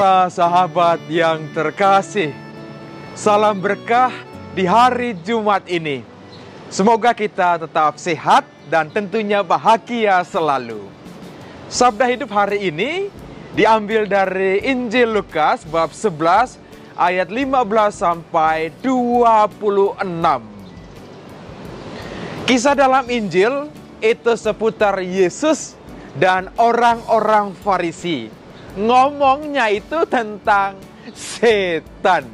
Para sahabat yang terkasih, salam berkah di hari Jumat ini. Semoga kita tetap sehat dan tentunya bahagia selalu. Sabda hidup hari ini diambil dari Injil Lukas bab 11 ayat 15 sampai 26. Kisah dalam Injil itu seputar Yesus dan orang-orang Farisi. Ngomongnya itu tentang setan.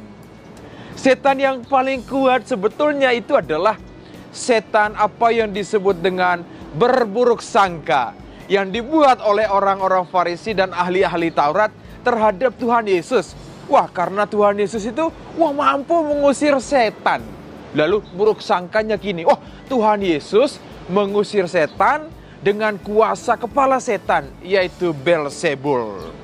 Setan yang paling kuat sebetulnya itu adalah setan apa yang disebut dengan berburuk sangka, yang dibuat oleh orang-orang Farisi dan ahli-ahli Taurat terhadap Tuhan Yesus. Wah, karena Tuhan Yesus itu mampu mengusir setan. Lalu buruk sangkanya gini, Tuhan Yesus mengusir setan dengan kuasa kepala setan, yaitu Beelzebul.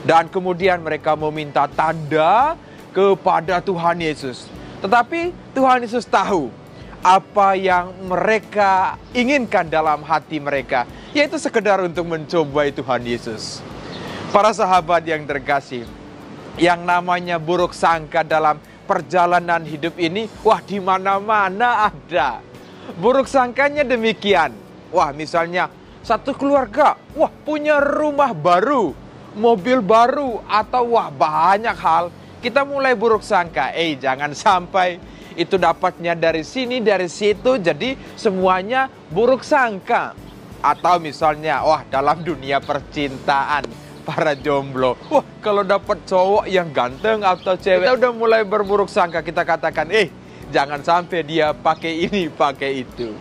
Dan kemudian mereka meminta tanda kepada Tuhan Yesus. Tetapi Tuhan Yesus tahu apa yang mereka inginkan dalam hati mereka, yaitu sekedar untuk mencobai Tuhan Yesus. Para sahabat yang terkasih, yang namanya buruk sangka dalam perjalanan hidup ini, di mana-mana ada. Buruk sangkanya demikian. Misalnya satu keluarga, punya rumah baru, mobil baru, atau banyak hal. Kita mulai buruk sangka, jangan sampai itu dapatnya dari sini, dari situ, jadi semuanya buruk sangka. Atau misalnya, dalam dunia percintaan, para jomblo, kalau dapat cowok yang ganteng atau cewek, kita udah mulai berburuk sangka. Kita katakan, jangan sampai dia pakai ini, pakai itu.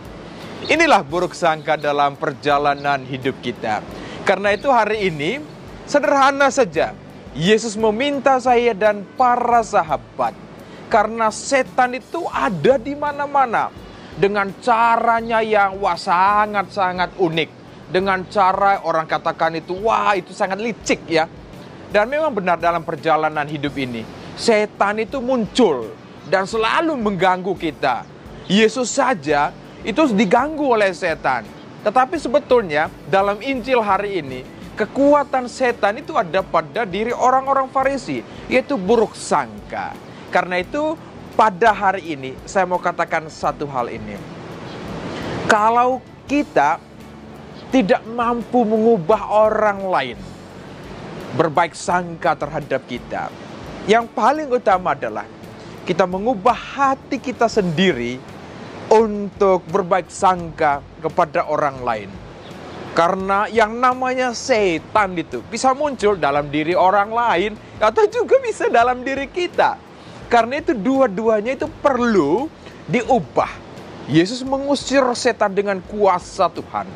Inilah buruk sangka dalam perjalanan hidup kita. Karena itu hari ini, sederhana saja, Yesus meminta saya dan para sahabat, karena setan itu ada di mana-mana, dengan caranya yang sangat-sangat unik, dengan cara orang katakan itu sangat licik ya. Dan memang benar dalam perjalanan hidup ini, setan itu muncul dan selalu mengganggu kita. Yesus saja itu diganggu oleh setan. Tetapi sebetulnya dalam Injil hari ini, kekuatan setan itu ada pada diri orang-orang Farisi, yaitu buruk sangka. Karena itu pada hari ini saya mau katakan satu hal ini. Kalau kita tidak mampu mengubah orang lain berbaik sangka terhadap kita, yang paling utama adalah kita mengubah hati kita sendiri untuk berbaik sangka kepada orang lain. Karena yang namanya setan itu bisa muncul dalam diri orang lain atau juga bisa dalam diri kita. Karena itu dua-duanya itu perlu diubah. Yesus mengusir setan dengan kuasa Tuhan,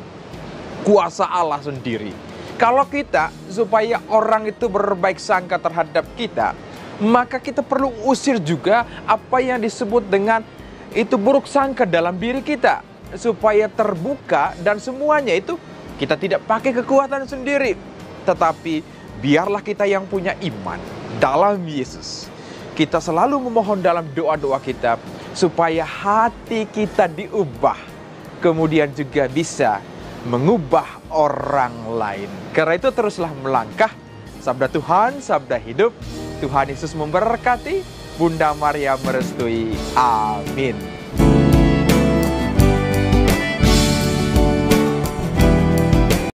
kuasa Allah sendiri. Kalau kita supaya orang itu berbaik sangka terhadap kita, maka kita perlu usir juga apa yang disebut dengan itu buruk sangka dalam diri kita, supaya terbuka dan semuanya itu kita tidak pakai kekuatan sendiri, tetapi biarlah kita yang punya iman dalam Yesus. Kita selalu memohon dalam doa-doa kita supaya hati kita diubah, kemudian juga bisa mengubah orang lain. Karena itu teruslah melangkah. Sabda Tuhan, sabda hidup. Tuhan Yesus memberkati. Bunda Maria merestui. Amin.